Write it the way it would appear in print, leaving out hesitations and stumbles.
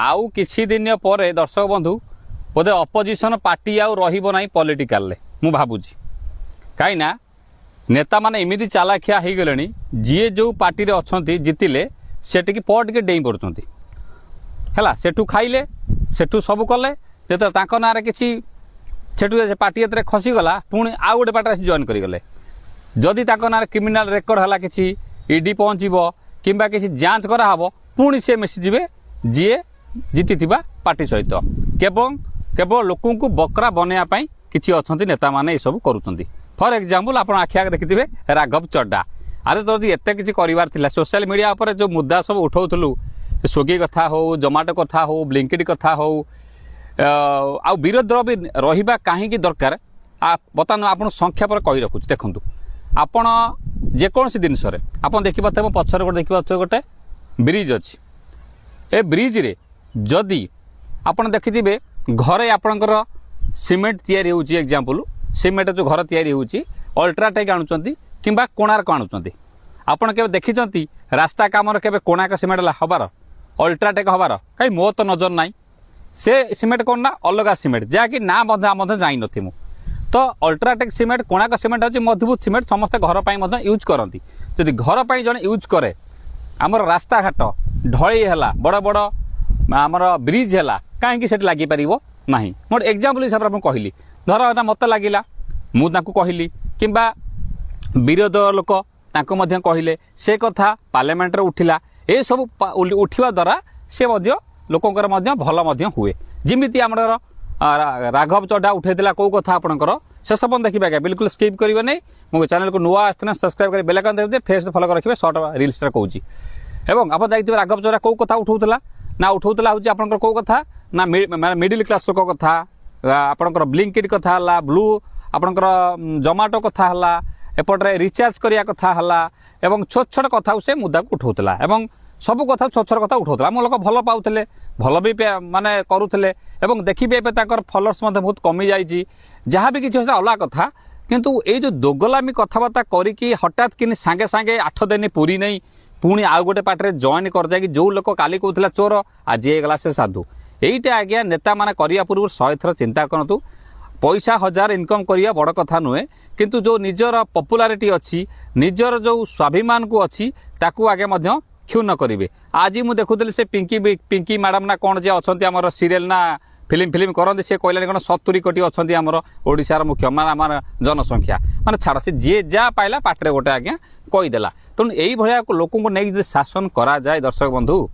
आउ किछि दिन पर दर्शक बंधु बोधे अपोजिशन पार्टी आउ रहिबो नाही पॉलिटिकल मु भाबुची कहीं नेता माने एमिति चालाखिया हो गले जी जो पार्टी रे अछंती जितिले से टिके पट के डेई पड़ुचंती है सेठू खाइले सेठू सब कले जो तांको नारे किछि सेठू पार्टी एतरे खसीगला पुणी आउ गोटे पार्टी जॉइन करिगले जदि तांको नारे क्रिमिनाल रेकर्ड हला किछि ईडी पहुँचब किंबा किछि जांच कराहब पुणी से मिशिजिवे जीए जीतिथिबा पार्टी सहित केवल केवल लोकों को बकरा बनैया किछि अछंती नेता माने ए सब करूचंती। फॉर एग्जांपल आपण आखि आगे देखिथिबे राघव चड्डा अरे तो एते किछि करिवार थिला सोशल मीडिया ऊपर जो मुद्दा सब उठाउथलु स्विगी कथा हो जोमाटो कथा हो ब्लिंकिट कथा हो आ विरोध भी रहिबा काहेकि दरकार बर्तमान आपण संख्या पर कहि रखुछ देखंतु आपण जेकोसी जिनस आपण देखि पाथे पछर गोटे देखि पाथे गोटे ब्रिज अछि ए ब्रिज रे जदि आपण देखिथिबे घरे आपणकर सीमेंट तैयारी होउची एग्जांपल सीमेंट जो घर तैयारी होउची अल्ट्राटेक आणुचंती किंबा कोणार्क आणुचंती आपण केबे देखिचंती रास्ता काम रे केबे कोणार्क सीमेंट हबार अल्ट्राटेक हबार कहीं मो तो नजर नाई से सीमेंट कौन ना अलग सीमेंट जहाँकि ना मध्य जाई नथि मु तो अल्ट्राटेक सीमेंट कोणार्क सीमेंट होची मजबूत सीमेंट समस्त घर पाई मध्य यूज करती जदि घर पाई जने यूज करे आमर रास्ता घाट ढळई हैला बड़ बड़ आमर ब्रिज हैला काहेकि सेट लागि परिबो नाही मोर एग्जांपल हिसाब रे कहली धर एटा मत लागिला मु ताकू कहली किंबा विरोध लोक ताकू मध्य कहले से कथा पार्लियामेंट रे उठिला ए सब उठिवा द्वारा से मध्य लोकंकर मध्य भल मध्य हुए जिमिति हमर राघव चड्डा उठेतिला को कथा आपनकर से सब देखिबा के बिल्कुल स्किप करिवे नै मो चैनल को नुआ आस्थना सब्सक्राइब कर बेल आइकन दे फेस फॉलो कर रखिबे शॉर्ट रील्स रे कहूची एवं आप देखिबे राघव चड्डा को कथा उठौतला ना उठौतला होची आपनकर को कथा ना मिडिल क्लास लोक कथा आपनकर ब्लिंकिट कथा हला ब्लू आपनकर जोमाटो कथा हला एपटरे रिचार्ज करिया कथा हला एवं छोट छोट कथा से मुद्दा को उठौतला एवं सब कथा छोट छोट कथा उठौतला मो लोक भल पाउतले भल भी माने करूतले एवं देखिबे एबे ताकर फॉलोअर्स मध्ये बहुत कमी जाईची जहाँ भी किछि अलग कथा किंतु ए जो दोगलामी कथाबार्ता करिकी हठात कि सांगे सांगे 8 दिन पूरी नहीं पुणी आउ गोटे पार्टी जॉइन कर जाए जो लोक काली कहूला चोर आज गला से साधु यहीटा आज्ञा नेता माने करिया पूर्व 100 थर चिंता करतु पैसा 1000 इनकम करिया बड़ कथा नुहे किंतु जो निजर पॉपुलारिटी अच्छी निजर जो स्वाभिमान को अच्छी ताकू आगे मध्य क्षुण्ण करेंगे आज मुझे देखुली से पिंकी मैडम ना कौन जे अच्छा आम सीरियल ना फिल्म करते से कहले कौन 70 कोटी अच्छा आमर ओडिशार मुख्य मान जनसंख्या माने छाड़ से जे जा पाइला पाटे गोटे आज्ञा कहीदेला तेणु यही भाया लोक नहीं शासन करा जाए दर्शक बंधु।